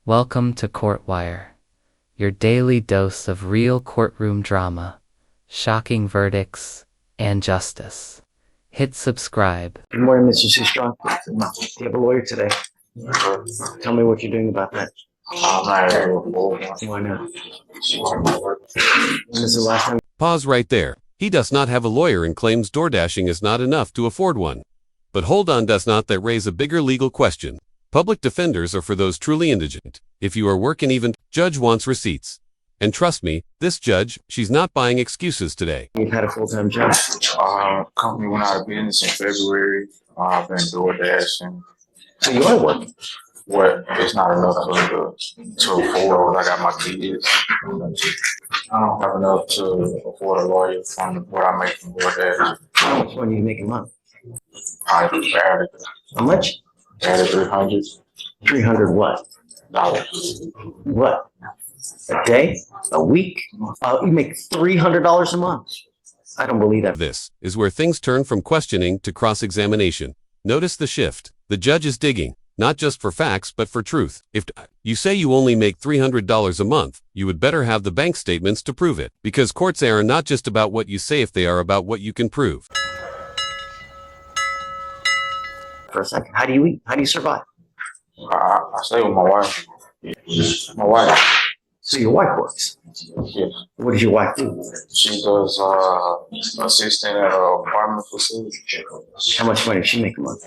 Welcome to Courtwire, your daily dose of real courtroom drama, shocking verdicts, and justice. Hit subscribe. Good morning, Mr. C. Strong. Do you have a lawyer today? Tell me what you're doing about that. Why not? When is the last time? Pause right there. He does not have a lawyer and claims DoorDashing is not enough to afford one. But hold on, does not that raise a bigger legal question? Public defenders are for those truly indigent. If you are working even, judge wants receipts. And trust me, this judge, she's not buying excuses today. You've had a full-time job? Company went out of business in February. I've been DoorDashing. So you are working? What? It's not enough to afford what I got my kids. I don't have enough to afford a lawyer from what I make from DoorDash. How much money do you make a month? I added How much? 300 $300 what? dollars. What? A day? A week? You make $300 a month? I don't believe that. This is where things turn from questioning to cross-examination. Notice the shift. The judge is digging, not just for facts, but for truth. If you say you only make $300 a month, you would better have the bank statements to prove it. Because courts are not just about what you say if they are about what you can prove. For a second, how do you eat? How do you survive? I stay with my wife. My wife. So your wife works. Yes. What does your wife do? She does assistant at an apartment facility. How much money does she make a month?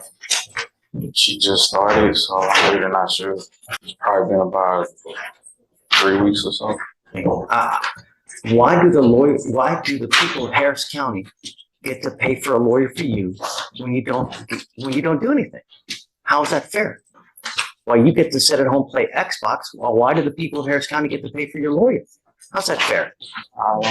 She just started, so I'm really not sure. It's probably been about 3 weeks or so. Why do the people of Harris County get to pay for a lawyer for you when you don't do anything? How is that fair? Why you get to sit at home play Xbox? Well, why do the people of Harris County get to pay for your lawyer? How's that fair?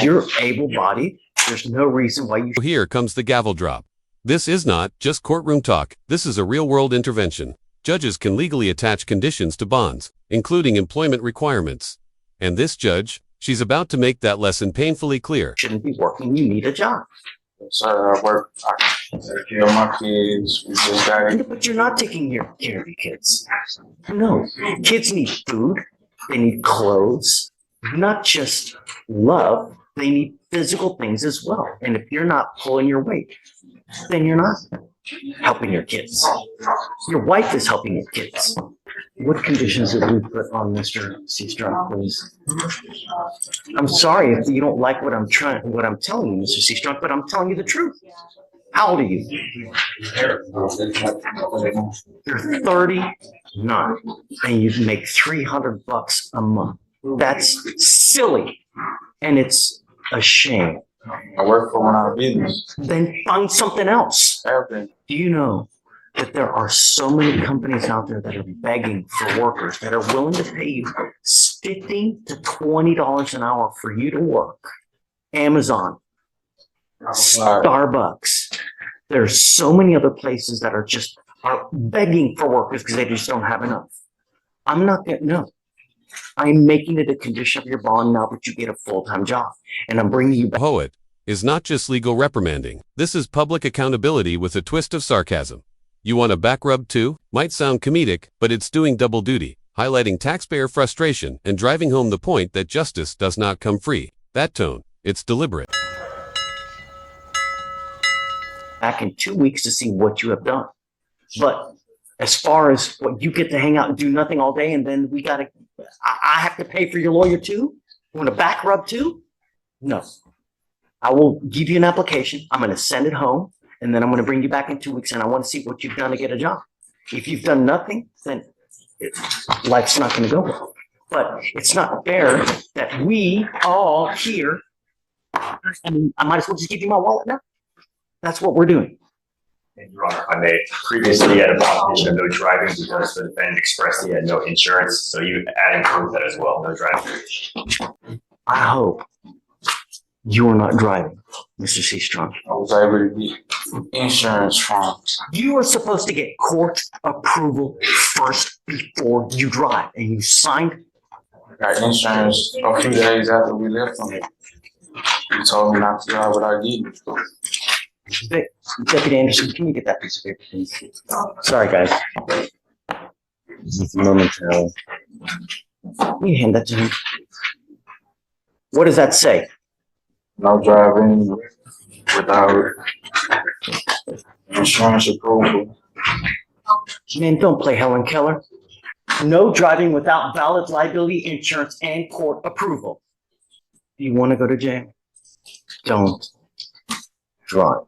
You're able-bodied. There's no reason why you. Here comes the gavel drop. This is not just courtroom talk. This is a real-world intervention. Judges can legally attach conditions to bonds, including employment requirements. And this judge, she's about to make that lesson painfully clear. Shouldn't be working. You need a job. Sir, I work. I take care of my kids. We just got it. But you're not taking care of your kids. No. Kids need food. They need clothes. Not just love. They need physical things as well. And if you're not pulling your weight, then you're not helping your kids. Your wife is helping your kids. What conditions did we put on Mr. Seastrong, please? I'm sorry if you don't like what I'm telling you, Mr. Seastrong, but I'm telling you the truth. How old are you? You're 39, and you make $300 a month. That's silly, and it's a shame. I work for one out of business. Then find something else. Do you know that there are so many companies out there that are begging for workers that are willing to pay you $15 to $20 an hour for you to work? Amazon, Starbucks. There's so many other places that are begging for workers because they just don't have enough. I'm not getting no. I'm making it a condition of your bond now that you get a full-time job, and I'm bringing you back. Poet is not just legal reprimanding. This is public accountability with a twist of sarcasm. You want a back rub too? Might sound comedic, but it's doing double duty, highlighting taxpayer frustration and driving home the point that justice does not come free. That tone, it's deliberate. Back in 2 weeks to see what you have done. But as far as what you get to hang out and do nothing all day, and then I have to pay for your lawyer too? You want a back rub too? No. I will give you an application. I'm going to send it home, and then I'm going to bring you back in 2 weeks, and I want to see what you've done to get a job. If you've done nothing, then life's not going to go well. But it's not fair that we all here, I mean, I might as well just give you my wallet now. That's what we're doing. And Your Honor, if I may, previously you had a proposition of no driving because the defendant expressed he had no insurance, so you adding proof that as well, no driving. I hope you are not driving, Mr. Seastrong. I was able to get insurance from. You are supposed to get court approval first before you drive, and you signed. I got insurance a few days after we left from it. He told me not to drive without getting it. Deputy Anderson, can you get that piece of paper, please? Sorry, guys. Just momentarily. Let me hand that to him. What does that say? No driving without insurance approval. Man, don't play Helen Keller. No driving without valid liability insurance and court approval. Do you want to go to jail? Don't drive.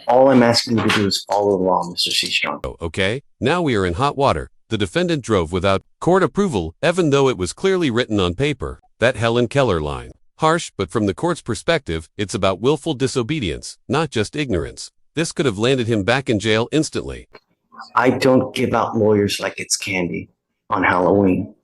All I'm asking you to do is follow the law, Mr. Seastrong. Okay, now we are in hot water. The defendant drove without court approval, even though it was clearly written on paper. That Helen Keller line. Harsh, but from the court's perspective, it's about willful disobedience, not just ignorance. This could have landed him back in jail instantly. I don't give out lawyers like it's candy on Halloween,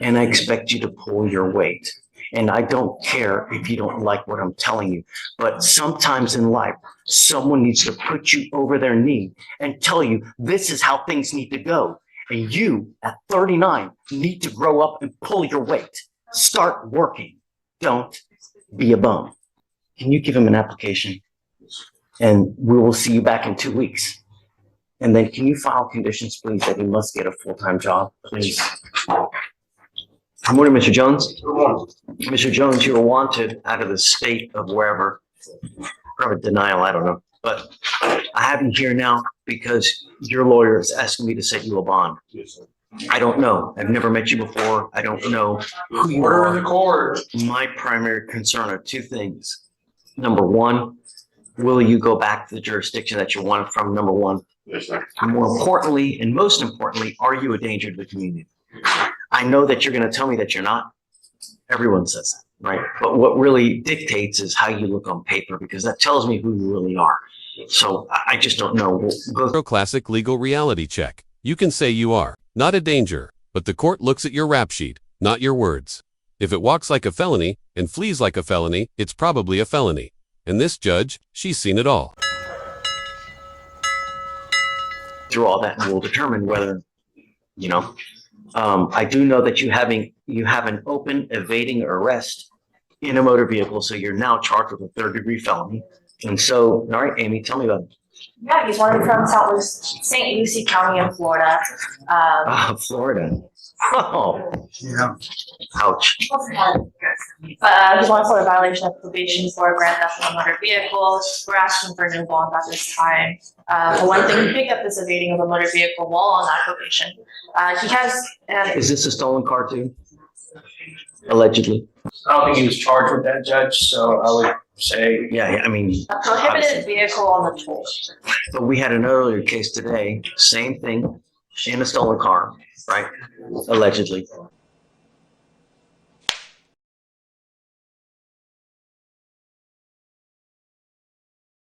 and I expect you to pull your weight. And I don't care if you don't like what I'm telling you, but sometimes in life, someone needs to put you over their knee and tell you this is how things need to go. And you, at 39, need to grow up and pull your weight. Start working. Don't be a bum. Can you give him an application? And we will see you back in 2 weeks. And then can you file conditions, please, that he must get a full-time job, please? Good morning, Mr. Jones. Good morning. Mr. Jones, you were wanted out of the state of wherever. Probably denial, I don't know. But I have you here now because your lawyer is asking me to set you a bond. Yes, sir. I don't know. I've never met you before. I don't know who you Order in the are. court. My primary concern are two things. Number one, will you go back to the jurisdiction that you wanted from? Number one. Yes, sir. More importantly, and most importantly, are you a danger to the community? I know that you're going to tell me that you're not. Everyone says that, right? But what really dictates is how you look on paper, because that tells me who you really are. So I just don't know. We'll go. Classic legal reality check. You can say you are not a danger, but the court looks at your rap sheet, not your words. If it walks like a felony and flees like a felony, it's probably a felony. And this judge, she's seen it all. Through all that, and we'll determine whether, you know, I do know that you have an open evading arrest in a motor vehicle, so you're now charged with a third-degree felony. And so, all right, Amy, tell me about it. Yeah, he's wanted from St. Lucie County in Florida. Florida. Oh, Yeah. ouch. He's wanted for a violation of probation for grand theft of a motor vehicle. We're asking for no bond at this time. For one thing, he picked up this evading of a motor vehicle while on that probation. He has. Is this a stolen car too? Allegedly. I don't think he was charged with that, Judge, so I would say, Yeah, I mean, A prohibited vehicle on the toll. but we had an earlier case today, same thing, in a stolen car, right? Allegedly.